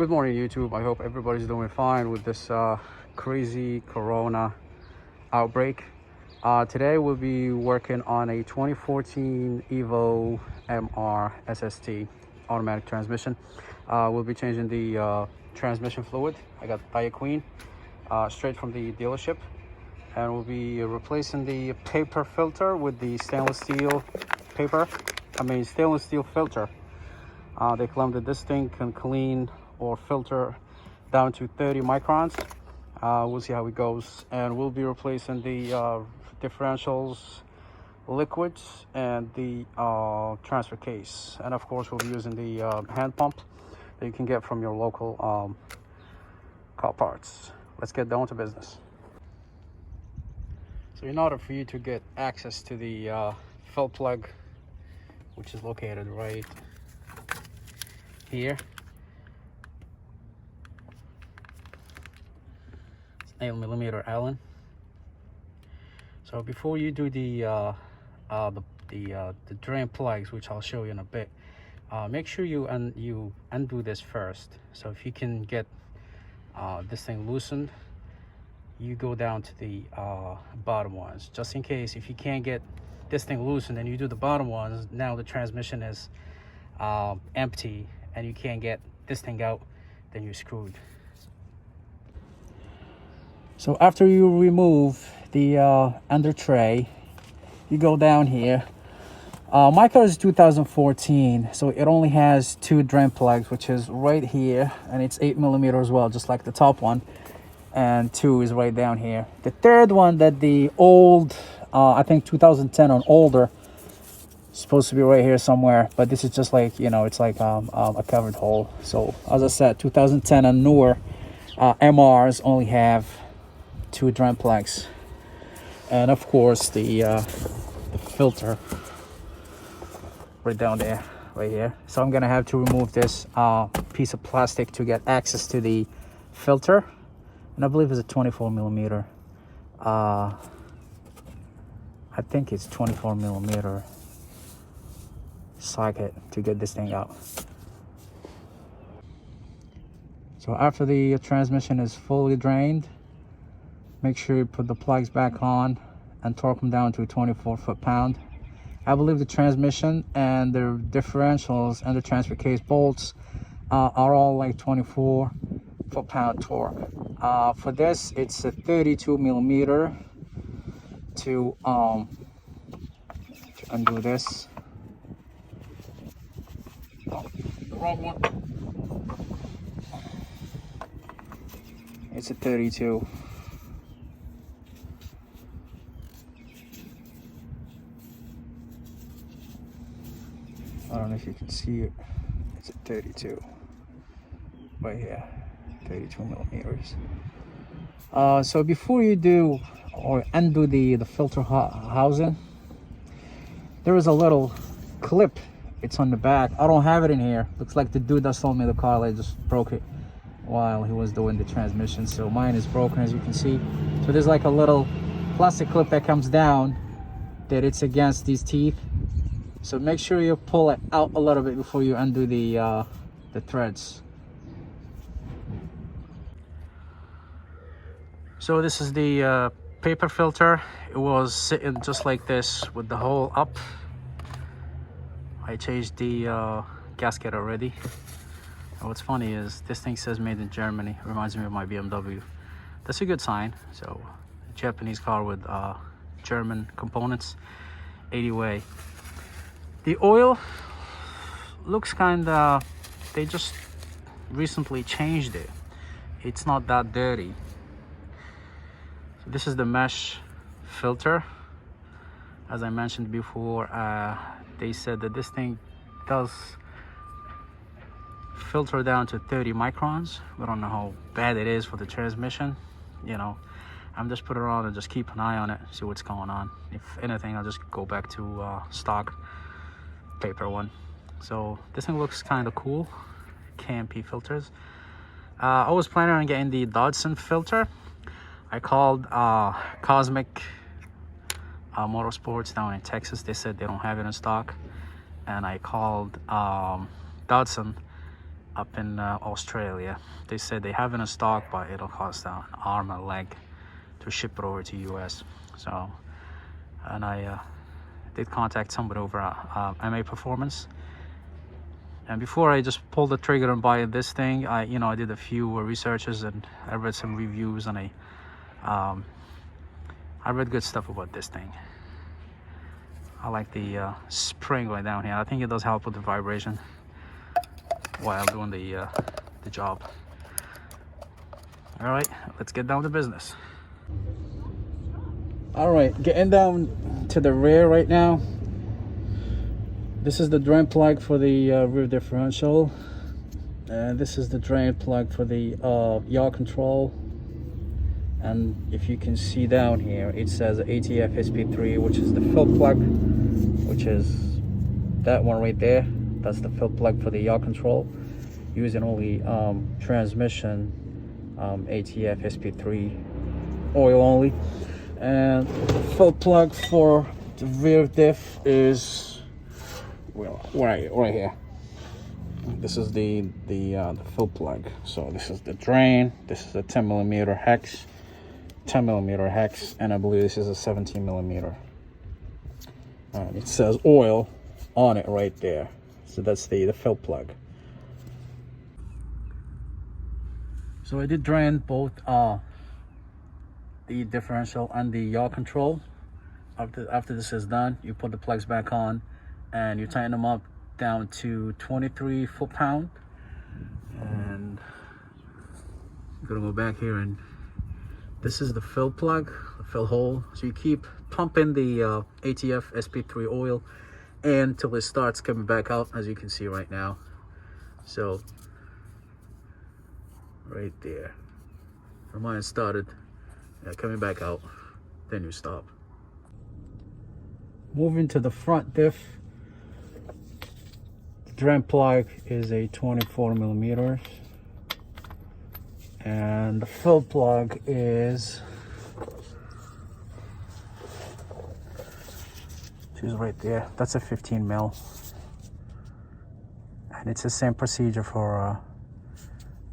Good morning, YouTube. I hope everybody's doing fine with this crazy corona outbreak. Today we'll be working on a 2014 Evo MR SST automatic transmission. We'll be changing the transmission fluid. I got Tire Queen straight from the dealership, and we'll be replacing the paper filter with the stainless steel filter. They claim that this thing can clean or filter down to 30 microns. We'll see how it goes, and we'll be replacing the differentials, liquids, and the transfer case, and of course we'll be using the hand pump that you can get from your local car parts. Let's get down to business. So in order for you to get access to the fill plug, which is located right here, 8mm Allen. So before you do the drain plugs, which I'll show you in a bit, make sure you undo this first. So if you can get this thing loosened, you go down to the bottom ones, just in case. If you can't get this thing loosened and you do the bottom ones, now the transmission is empty and you can't get this thing out, then you're screwed. So after you remove the under tray, you go down here. My car is 2014, so it only has 2 drain plugs, which is right here, and it's 8mm as well, just like the top one, and 2 is right down here. The third one, that the old I think 2010 and older, supposed to be right here somewhere, but this is just like, it's like a covered hole. So as I said, 2010 and newer MRs only have 2 drain plugs, and of course the filter right down there, right here. So I'm gonna have to remove this piece of plastic to get access to the filter, and I believe it's a 24mm. I think it's 24mm socket to get this thing out. So after the transmission is fully drained, make sure you put the plugs back on and torque them down to 24 foot-pound. I believe the transmission and the differentials and the transfer case bolts are all like 24 foot-pound torque. For this, it's a 32mm to undo this. Oh, the wrong one. It's a 32. I don't know if you can see it. It's a 32 right here, 32mm. So before you do or undo the filter housing, there is a little clip. It's on the back. I don't have it in here. Looks like the dude that sold me the car, like, just broke it while he was doing the transmission. So mine is broken, as you can see. So there's like a little plastic clip that comes down, that it's against these teeth. So make sure you pull it out a little bit before you undo the threads. So this is the paper filter. It was sitting just like this with the hole up. I changed the gasket already. And what's funny is this thing says made in Germany. It reminds me of my BMW. That's a good sign. So Japanese car with German components. Anyway, the oil looks kinda, they just recently changed it. It's not that dirty. So this is the mesh filter. As I mentioned before, they said that this thing does filter down to 30 microns. We don't know how bad it is for the transmission. I'm just putting it on and just keep an eye on it, see what's going on. If anything, I'll just go back to stock paper one. So this thing looks kind of cool. KMP filters. I was planning on getting the Dodson filter. I called Cosmic Motorsports down in Texas. They said they don't have it in stock, and I called Dodson up in Australia. They said they have it in stock, but it'll cost an arm and a leg to ship it over to US. So, and I did contact somebody over at MA Performance. And before I just pulled the trigger and buy this thing, I did a few researches and I read some reviews, and I read good stuff about this thing. I like the spring going down here. I think it does help with the vibration while doing the job. All right, let's get down to business. All right, getting down to the rear right now. This is the drain plug for the rear differential, and this is the drain plug for the yaw control. And if you can see down here, it says ATF SP3, which is the fill plug, which is that one right there. That's the fill plug for the yaw control, using only transmission ATF SP3 oil only. And the fill plug for the rear diff is, well, right here. This is the fill plug. So this is the drain. This is a 10mm hex, 10mm hex, and I believe this is a 17mm. And it says oil on it right there. So that's the fill plug. So I did drain both the differential and the yaw control. After this is done, you put the plugs back on and you tighten them up down to 23 foot-pound. And I'm gonna go back here, and this is the fill plug, the fill hole. So you keep pumping the ATF SP3 oil until it starts coming back out, as you can see right now. So right there, for mine started coming back out, then you stop. Moving to the front diff, the drain plug is a 24mm, and the fill plug is, she's right there, that's a 15mm, and it's the same procedure for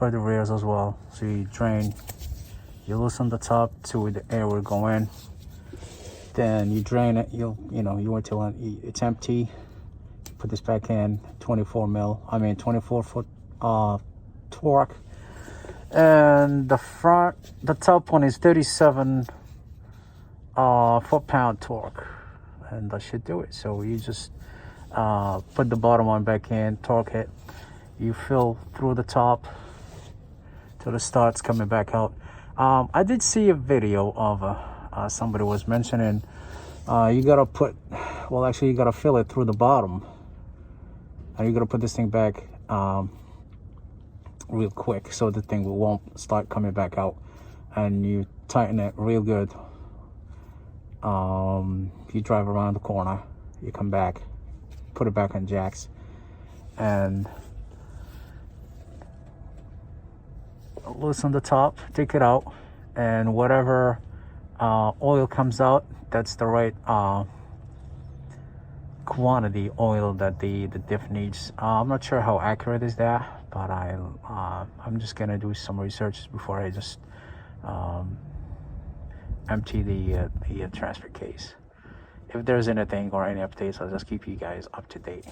the rears as well. So you drain, you loosen the top to the air will go in, then you drain it, you wait till it's empty, put this back in, 24 foot torque, and the top one is 37 foot-pound torque, and that should do it. So you just put the bottom one back in, torque it, you fill through the top till it starts coming back out. I did see a video of somebody was mentioning you gotta put, well, actually you gotta fill it through the bottom, and you gotta put this thing back real quick so the thing won't start coming back out, and you tighten it real good. You drive around the corner, you come back, put it back on jacks, and loosen the top, take it out, and whatever oil comes out, that's the right quantity oil that the diff needs. I'm not sure how accurate is that, but I'm just gonna do some research before I just empty the transfer case. If there's anything or any updates, I'll just keep you guys up to date.